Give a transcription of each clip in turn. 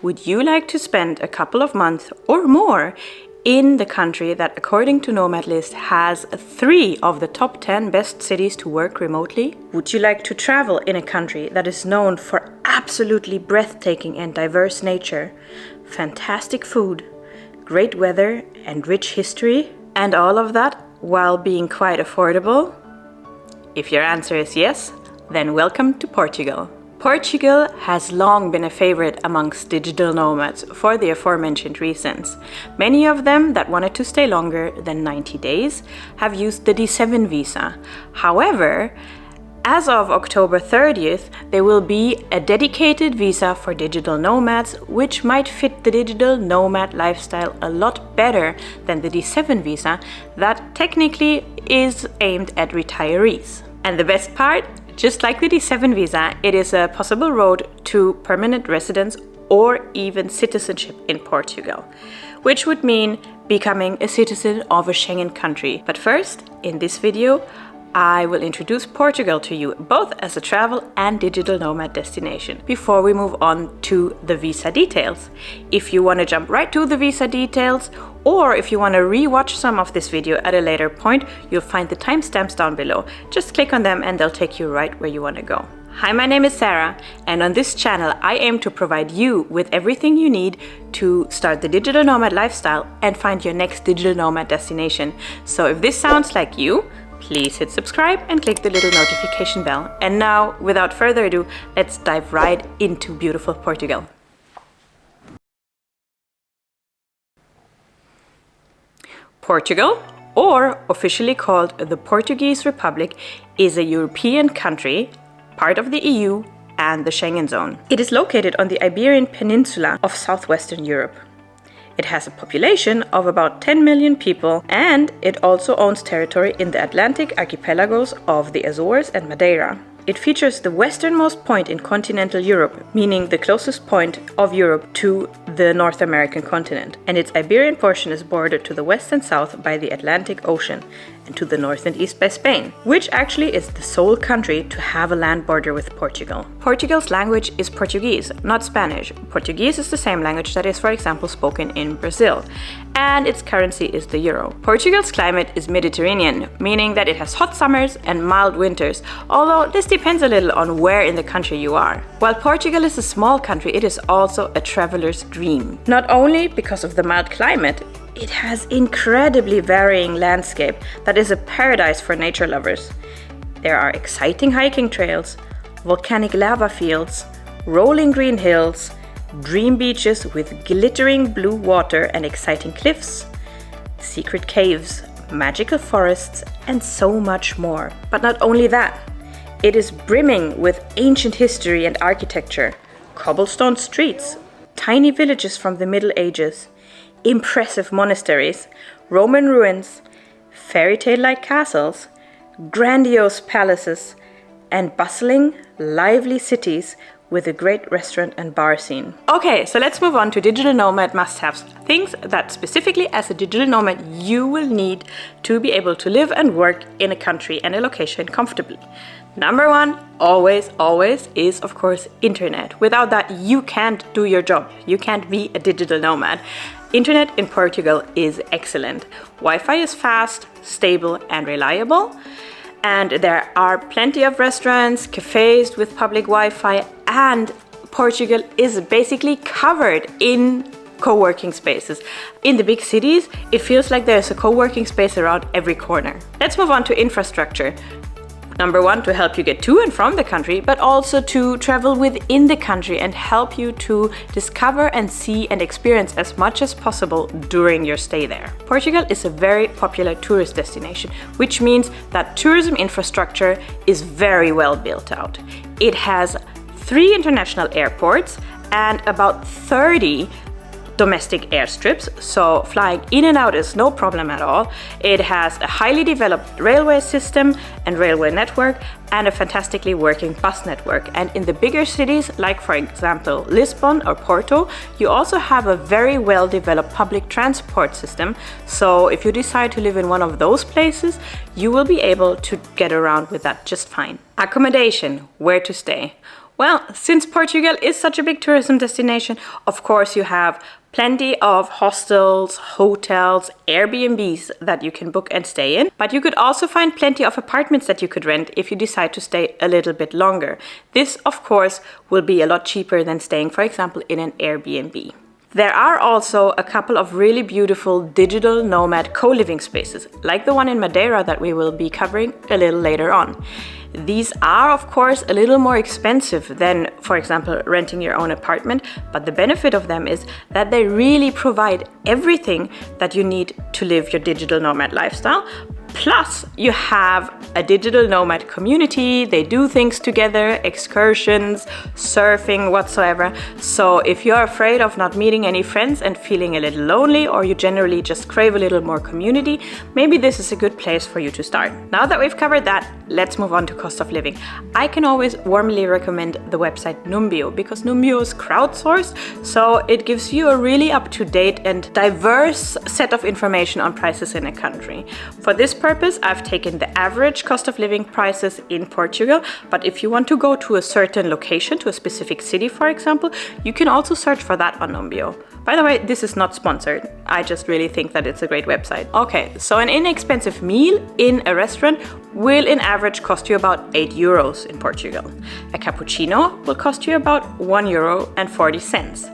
Would you like to spend a couple of months or more in the country that, according to Nomad List, has 3 of the top 10 best cities to work remotely? Would you like to travel in a country that is known for absolutely breathtaking and diverse nature, fantastic food, great weather and rich history, and all of that while being quite affordable? If your answer is yes, then welcome to Portugal. Portugal has long been a favorite amongst digital nomads for the aforementioned reasons. Many of them that wanted to stay longer than 90 days have used the D7 visa. However, as of October 30th, there will be a dedicated visa for digital nomads, which might fit the digital nomad lifestyle a lot better than the D7 visa that technically is aimed at retirees. And the best part? Just like the D7 visa, it is a possible road to permanent residence or even citizenship in Portugal, which would mean becoming a citizen of a Schengen country. But first, in this video, I will introduce Portugal to you, both as a travel and digital nomad destination, before we move on to the visa details. If you want to jump right to the visa details, or if you want to re-watch some of this video at a later point, you'll find the timestamps down below. Just click on them and they'll take you right where you want to go. Hi, my name is Sara, and on this channel I aim to provide you with everything you need to start the digital nomad lifestyle and find your next digital nomad destination. So if this sounds like you, please hit subscribe and click the little notification bell. And now, without further ado, let's dive right into beautiful Portugal. Portugal, or officially called the Portuguese Republic, is a European country, part of the EU and the Schengen zone. It is located on the Iberian Peninsula of southwestern Europe. It has a population of about 10 million people, and it also owns territory in the Atlantic archipelagos of the Azores and Madeira. It features the westernmost point in continental Europe, meaning the closest point of Europe to the North American continent, and its Iberian portion is bordered to the west and south by the Atlantic Ocean and to the north and east by Spain, which actually is the sole country to have a land border with Portugal. Portugal's language is Portuguese, not Spanish. Portuguese is the same language that is, for example, spoken in Brazil, and its currency is the euro. Portugal's climate is Mediterranean, meaning that it has hot summers and mild winters, although this depends a little on where in the country you are. While Portugal is a small country, it is also a traveler's dream. Not only because of the mild climate, it has incredibly varying landscape that is a paradise for nature lovers. There are exciting hiking trails, volcanic lava fields, rolling green hills, dream beaches with glittering blue water and exciting cliffs, secret caves, magical forests, and so much more. But not only that, it is brimming with ancient history and architecture, cobblestone streets, tiny villages from the Middle Ages, impressive monasteries, Roman ruins, fairy tale-like castles, grandiose palaces, and bustling, lively cities with a great restaurant and bar scene. Okay, so let's move on to digital nomad must-haves, things that specifically as a digital nomad you will need to be able to live and work in a country and a location comfortably. Number 1, always, is of course internet. Without that, you can't do your job. You can't be a digital nomad. Internet in Portugal is excellent. Wi-Fi is fast, stable, and reliable. And there are plenty of restaurants, cafes with public Wi-Fi, and Portugal is basically covered in co-working spaces. In the big cities, it feels like there's a co-working space around every corner. Let's move on to infrastructure. Number 1, to help you get to and from the country, but also to travel within the country and help you to discover and see and experience as much as possible during your stay there. Portugal is a very popular tourist destination, which means that tourism infrastructure is very well built out. It has 3 international airports and about 30 domestic airstrips, so flying in and out is no problem at all. It has a highly developed railway system and railway network and a fantastically working bus network. And in the bigger cities, like for example Lisbon or Porto, you also have a very well developed public transport system. So if you decide to live in one of those places, you will be able to get around with that just fine. Accommodation, where to stay. Well, since Portugal is such a big tourism destination, of course you have plenty of hostels, hotels, Airbnbs that you can book and stay in. But you could also find plenty of apartments that you could rent if you decide to stay a little bit longer. This, of course, will be a lot cheaper than staying, for example, in an Airbnb. There are also a couple of really beautiful digital nomad co-living spaces, like the one in Madeira that we will be covering a little later on. These are, of course, a little more expensive than, for example, renting your own apartment, but the benefit of them is that they really provide everything that you need to live your digital nomad lifestyle. Plus, you have a digital nomad community. They do things together, excursions, surfing, whatsoever. So if you're afraid of not meeting any friends and feeling a little lonely, or you generally just crave a little more community, maybe this is a good place for you to start. Now that we've covered that, let's move on to cost of living. I can always warmly recommend the website Numbeo, because Numbeo is crowdsourced, so it gives you a really up-to-date and diverse set of information on prices in a country. For this purpose, I've taken the average cost of living prices in Portugal, but if you want to go to a certain location, to a specific city, for example, you can also search for that on Numbeo. By the way, this is not sponsored. I just really think that it's a great website. Okay, so an inexpensive meal in a restaurant will in average cost you about 8 euros in Portugal. A cappuccino will cost you about €1.40.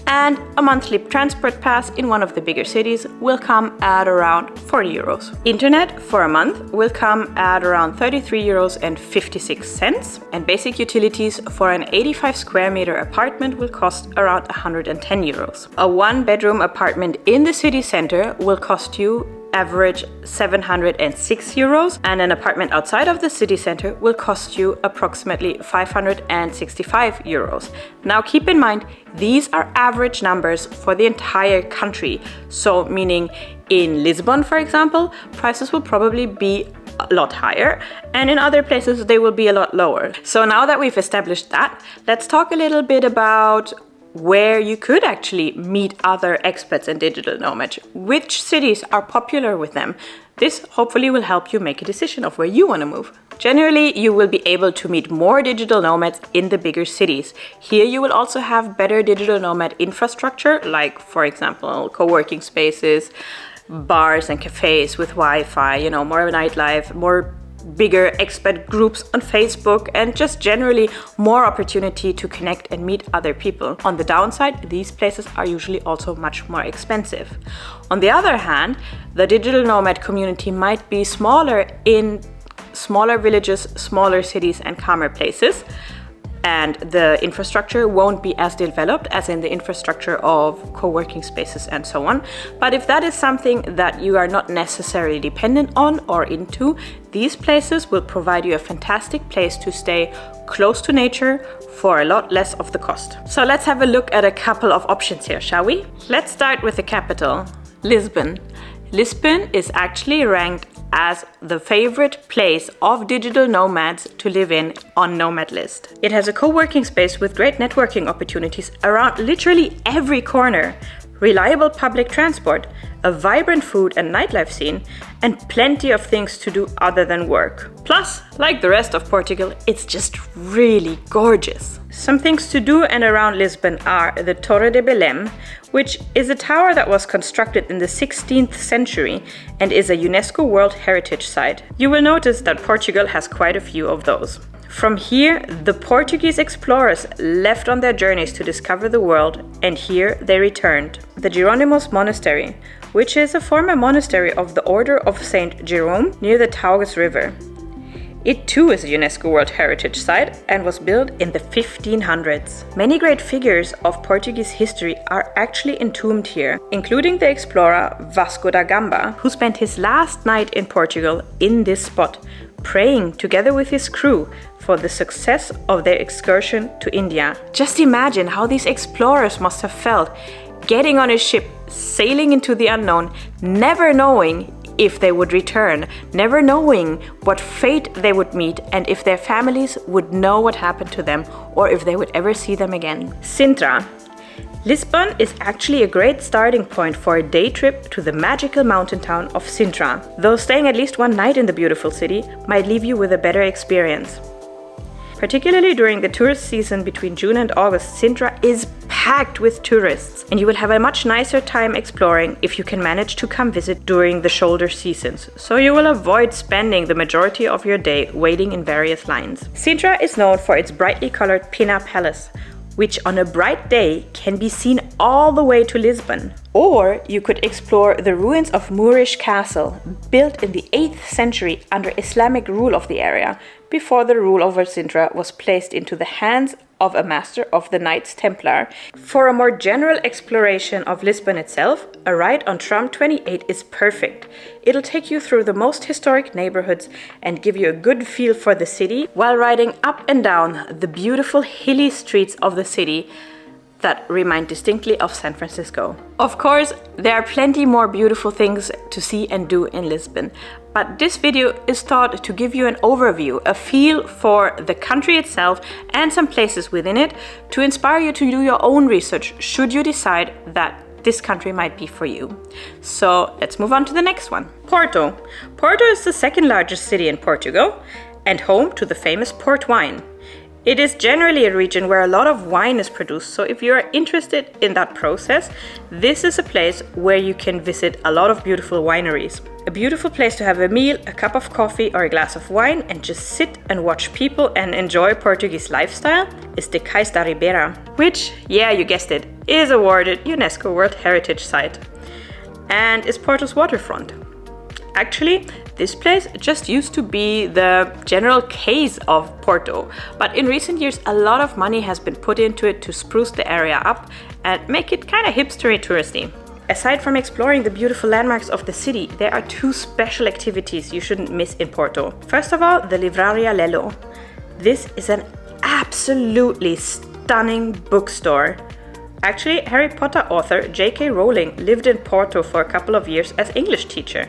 And a monthly transport pass in one of the bigger cities will come at around 40 euros. Internet for a month will come at around 33.56 euros. And basic utilities for an 85 square meter apartment will cost around 110 euros. A one-bedroom apartment in the city center will cost you average 706 euros, and an apartment outside of the city center will cost you approximately 565 euros. Now keep in mind, these are average numbers for the entire country. So meaning in Lisbon, for example, prices will probably be a lot higher, and in other places they will be a lot lower. So now that we've established that, let's talk a little bit about where you could actually meet other expats and digital nomads. Which cities are popular with them? This hopefully will help you make a decision of where you want to move. Generally, you will be able to meet more digital nomads in the bigger cities. Here you will also have better digital nomad infrastructure, like for example, co-working spaces, bars and cafes with Wi-Fi, more nightlife, more bigger expat groups on Facebook, and just generally more opportunity to connect and meet other people. On the downside, these places are usually also much more expensive. On the other hand, the digital nomad community might be smaller in smaller villages, smaller cities and calmer places, and the infrastructure won't be as developed as in the infrastructure of co-working spaces and so on. But if that is something that you are not necessarily dependent on or into, these places will provide you a fantastic place to stay close to nature for a lot less of the cost. So let's have a look at a couple of options here, shall we? Let's start with the capital, Lisbon. Lisbon is actually ranked as the favorite place of digital nomads to live in on Nomad List. It has a co-working space with great networking opportunities around literally every corner, reliable public transport, a vibrant food and nightlife scene, and plenty of things to do other than work. Plus, like the rest of Portugal, it's just really gorgeous. Some things to do and around Lisbon are the Torre de Belém, which is a tower that was constructed in the 16th century and is a UNESCO World Heritage Site. You will notice that Portugal has quite a few of those. From here, the Portuguese explorers left on their journeys to discover the world, and here they returned. The Jerónimos Monastery, which is a former monastery of the Order of Saint Jerome near the Tagus River. It too is a UNESCO World Heritage Site and was built in the 1500s. Many great figures of Portuguese history are actually entombed here, including the explorer Vasco da Gama, who spent his last night in Portugal in this spot, praying together with his crew for the success of their excursion to India. Just imagine how these explorers must have felt, getting on a ship, sailing into the unknown, never knowing if they would return, never knowing what fate they would meet and if their families would know what happened to them or if they would ever see them again. Sintra. Lisbon is actually a great starting point for a day trip to the magical mountain town of Sintra, though staying at least one night in the beautiful city might leave you with a better experience. Particularly during the tourist season between June and August, Sintra is packed with tourists, and you will have a much nicer time exploring if you can manage to come visit during the shoulder seasons, so you will avoid spending the majority of your day waiting in various lines. Sintra is known for its brightly colored Pina Palace, which on a bright day can be seen all the way to Lisbon. Or you could explore the ruins of Moorish Castle, built in the 8th century under Islamic rule of the area, before the rule over Sintra was placed into the hands of a master of the Knights Templar. For a more general exploration of Lisbon itself, a ride on tram 28 is perfect. It'll take you through the most historic neighborhoods and give you a good feel for the city while riding up and down the beautiful hilly streets of the city that remind distinctly of San Francisco. Of course, there are plenty more beautiful things to see and do in Lisbon, but this video is thought to give you an overview, a feel for the country itself and some places within it to inspire you to do your own research should you decide that this country might be for you. So let's move on to the next one. Porto. Porto is the second largest city in Portugal and home to the famous port wine. It is generally a region where a lot of wine is produced, so if you are interested in that process, this is a place where you can visit a lot of beautiful wineries. A beautiful place to have a meal, a cup of coffee or a glass of wine and just sit and watch people and enjoy Portuguese lifestyle is the Cais da Ribeira, which, yeah, you guessed it, is awarded UNESCO World Heritage Site and is Porto's waterfront. Actually, this place just used to be the general case of Porto, but in recent years a lot of money has been put into it to spruce the area up and make it kind of hipstery touristy. Aside from exploring the beautiful landmarks of the city, there are two special activities you shouldn't miss in Porto. First of all, the Livraria Lello. This is an absolutely stunning bookstore. Actually, Harry Potter author J.K. Rowling lived in Porto for a couple of years as English teacher,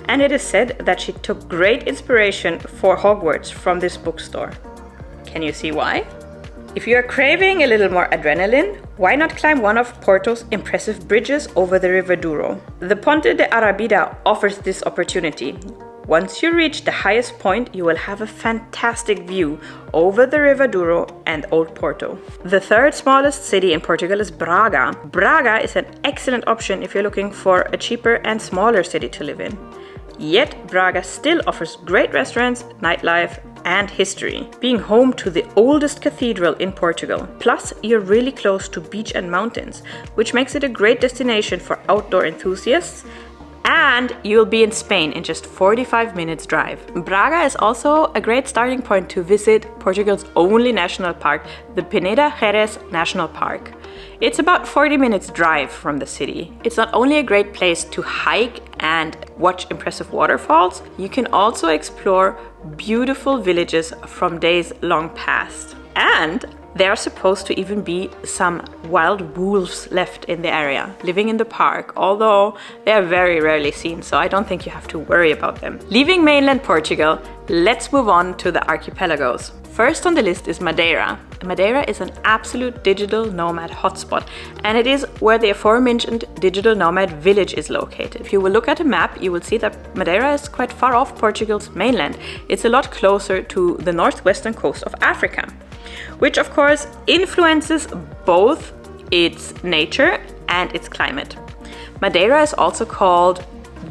and it is said that she took great inspiration for Hogwarts from this bookstore. Can you see why? If you are craving a little more adrenaline, why not climb one of Porto's impressive bridges over the River Douro? The Ponte de Arabida offers this opportunity. Once you reach the highest point, you will have a fantastic view over the River Douro and Old Porto. The third smallest city in Portugal is Braga. Braga is an excellent option if you're looking for a cheaper and smaller city to live in. Yet, Braga still offers great restaurants, nightlife, and history, being home to the oldest cathedral in Portugal. Plus, you're really close to beach and mountains, which makes it a great destination for outdoor enthusiasts. And you'll be in Spain in just 45 minutes drive. Braga is also a great starting point to visit Portugal's only national park, the Peneda Gerês National Park. It's about 40 minutes drive from the city. It's not only a great place to hike and watch impressive waterfalls, you can also explore beautiful villages from days long past. And there are supposed to even be some wild wolves left in the area, living in the park, although they are very rarely seen, so I don't think you have to worry about them. Leaving mainland Portugal, let's move on to the archipelagos. First on the list is Madeira. Madeira is an absolute digital nomad hotspot, and it is where the aforementioned digital nomad village is located. If you will look at a map, you will see that Madeira is quite far off Portugal's mainland. It's a lot closer to the northwestern coast of Africa, which of course influences both its nature and its climate. Madeira is also called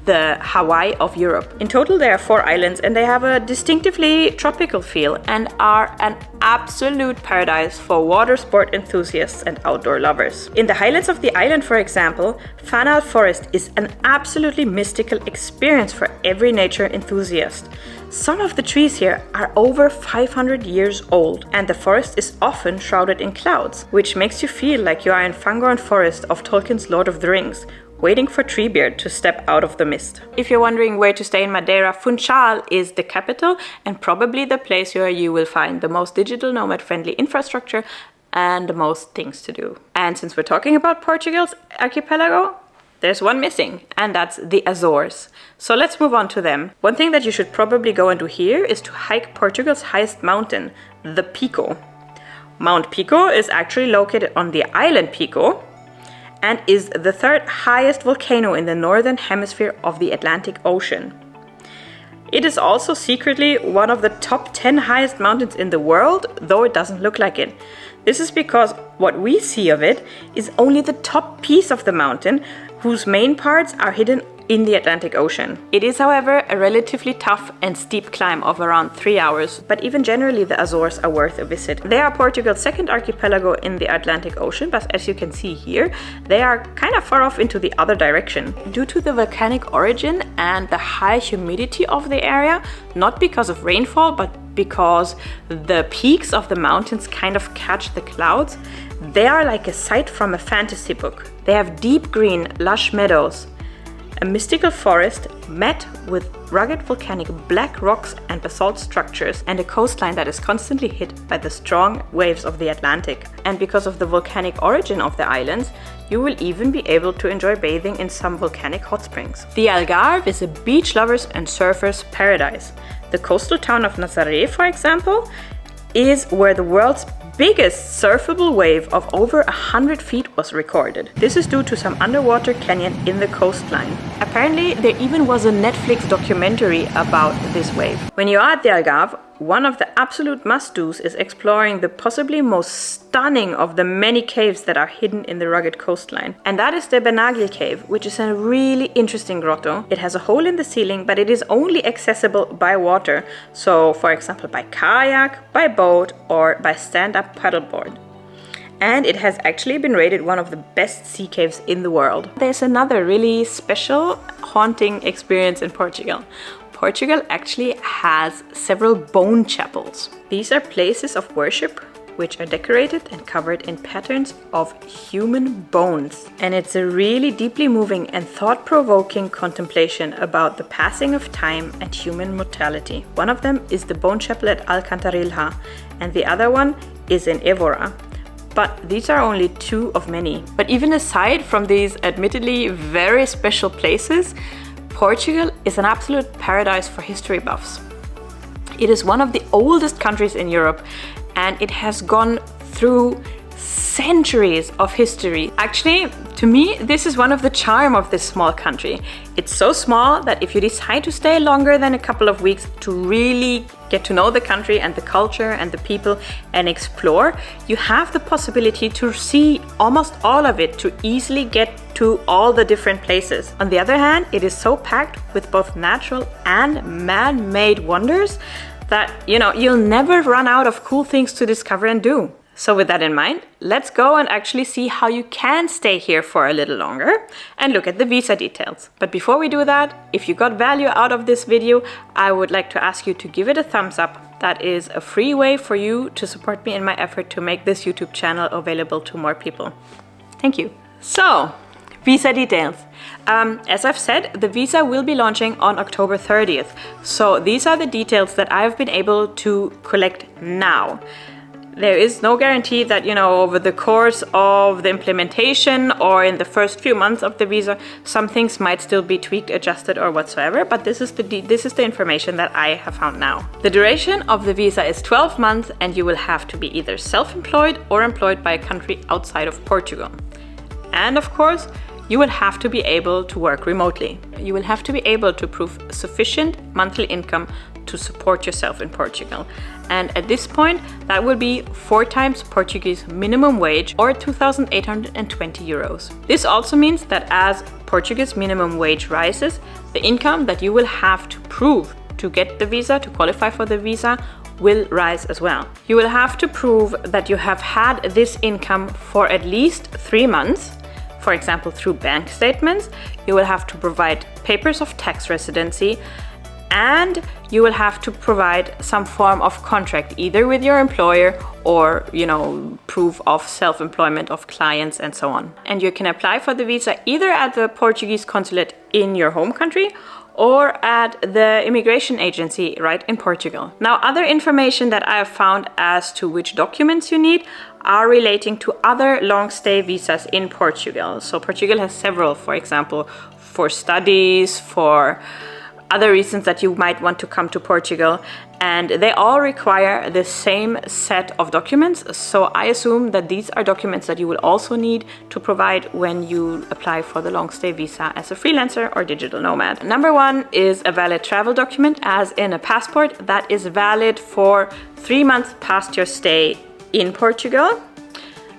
the Hawaii of Europe. In total, there are 4 islands and they have a distinctively tropical feel and are an absolute paradise for water sport enthusiasts and outdoor lovers. In the highlands of the island, for example, Fanal Forest is an absolutely mystical experience for every nature enthusiast. Some of the trees here are over 500 years old, and the forest is often shrouded in clouds, which makes you feel like you are in Fangorn Forest of Tolkien's Lord of the Rings, waiting for Treebeard to step out of the mist. If you're wondering where to stay in Madeira, Funchal is the capital and probably the place where you will find the most digital nomad-friendly infrastructure and the most things to do. And since we're talking about Portugal's archipelago, there's one missing, and that's the Azores. So let's move on to them. One thing that you should probably go and do here is to hike Portugal's highest mountain, the Pico. Mount Pico is actually located on the island Pico and is the 3rd highest volcano in the northern hemisphere of the Atlantic Ocean. It is also secretly one of the top 10 highest mountains in the world, though it doesn't look like it. This is because what we see of it is only the top piece of the mountain, whose main parts are hidden in the Atlantic Ocean. It is, however, a relatively tough and steep climb of around 3 hours, but even generally the Azores are worth a visit. They are Portugal's second archipelago in the Atlantic Ocean, but as you can see here, they are kind of far off into the other direction. Due to the volcanic origin and the high humidity of the area, not because of rainfall, but because the peaks of the mountains kind of catch the clouds, they are like a sight from a fantasy book. They have deep green, lush meadows, a mystical forest met with rugged volcanic black rocks and basalt structures, and a coastline that is constantly hit by the strong waves of the Atlantic. And because of the volcanic origin of the islands, you will even be able to enjoy bathing in some volcanic hot springs. The Algarve is a beach lovers and surfers paradise. The coastal town of Nazaré, for example, is where the world's biggest surfable wave of over 100 feet was recorded. This is due to some underwater canyon in the coastline. Apparently, there even was a Netflix documentary about this wave. When you are at the Algarve, one of the absolute must-dos is exploring the possibly most stunning of the many caves that are hidden in the rugged coastline. And that is the Benagil cave, which is a really interesting grotto. It has a hole in the ceiling, but it is only accessible by water. So, for example, by kayak, by boat, or by stand-up paddleboard. And it has actually been rated one of the best sea caves in the world. There's another really special, haunting experience in Portugal. Portugal actually has several bone chapels. These are places of worship which are decorated and covered in patterns of human bones. And it's a really deeply moving and thought-provoking contemplation about the passing of time and human mortality. One of them is the bone chapel at Alcantarilha, and the other one is in Évora. But these are only two of many. But even aside from these admittedly very special places, Portugal is an absolute paradise for history buffs. It is one of the oldest countries in Europe, and it has gone through centuries of history. Actually, to me, this is one of the charm of this small country. It's so small that if you decide to stay longer than a couple of weeks to really get to know the country and the culture and the people and explore, you have the possibility to see almost all of it, to easily get to all the different places. On the other hand, it is so packed with both natural and man-made wonders that, you'll never run out of cool things to discover and do. So with that in mind, let's go and actually see how you can stay here for a little longer and look at the visa details. But before we do that, if you got value out of this video, I would like to ask you to give it a thumbs up. That is a free way for you to support me in my effort to make this YouTube channel available to more people. Thank you. So, visa details. As I've said, the visa will be launching on October 30th. So these are the details that I've been able to collect now. There is no guarantee that, over the course of the implementation or in the first few months of the visa, some things might still be tweaked, adjusted, or whatsoever, but this is the information that I have found now. The duration of the visa is 12 months, and you will have to be either self-employed or employed by a country outside of Portugal. And of course, you will have to be able to work remotely. You will have to be able to prove sufficient monthly income to support yourself in Portugal. And at this point, that will be 4 times Portuguese minimum wage, or 2,820 euros. This also means that as Portuguese minimum wage rises, the income that you will have to prove to get the visa, to qualify for the visa, will rise as well. You will have to prove that you have had this income for at least 3 months. For example, through bank statements. You will have to provide papers of tax residency, and you will have to provide some form of contract, either with your employer or, proof of self-employment of clients and so on. And you can apply for the visa either at the Portuguese consulate in your home country or at the immigration agency right in Portugal. Now, other information that I have found as to which documents you need are relating to other long stay visas in Portugal. So Portugal has several, for example, for studies, for other reasons that you might want to come to Portugal, and they all require the same set of documents. So I assume that these are documents that you will also need to provide when you apply for the long stay visa as a freelancer or digital nomad. Number one is a valid travel document, as in a passport that is valid for 3 months past your stay in Portugal.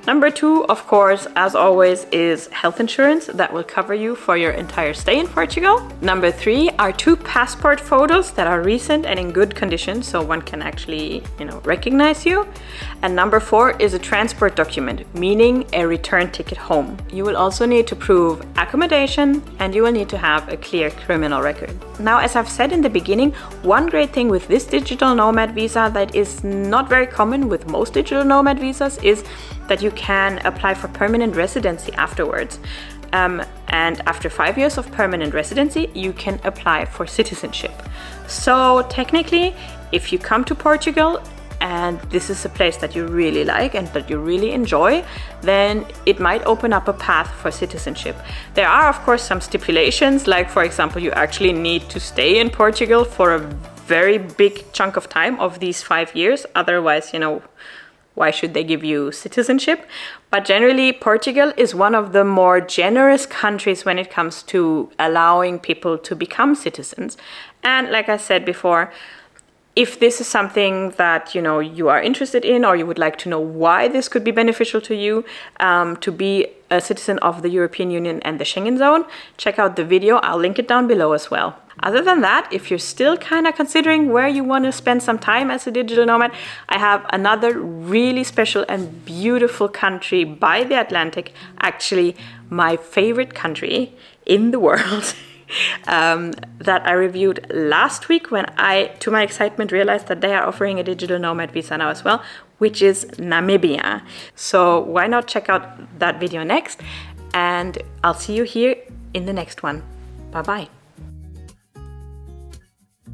Number two, of course, as always, is health insurance that will cover you for your entire stay in Portugal. Number three are 2 passport photos that are recent and in good condition, so one can actually, recognize you. And number four is a transport document, meaning a return ticket home. You will also need to prove accommodation, and you will need to have a clear criminal record. Now, as I've said in the beginning, one great thing with this digital nomad visa that is not very common with most digital nomad visas is that you can apply for permanent residency afterwards. And after 5 years of permanent residency, you can apply for citizenship. So technically, if you come to Portugal and this is a place that you really like and that you really enjoy, then it might open up a path for citizenship. There are, of course, some stipulations, like, for example, you actually need to stay in Portugal for a very big chunk of time of these 5 years. Otherwise, why should they give you citizenship? But generally, Portugal is one of the more generous countries when it comes to allowing people to become citizens. And like I said before, if this is something that you are interested in, or you would like to know why this could be beneficial to you, to be a citizen of the European Union and the Schengen zone, check out the video. I'll link it down below as well. Other than that, if you're still kind of considering where you want to spend some time as a digital nomad, I have another really special and beautiful country by the Atlantic, actually my favorite country in the world, that I reviewed last week when I, to my excitement, realized that they are offering a digital nomad visa now as well, which is Namibia. So why not check out that video next? And I'll see you here in the next one. Bye-bye.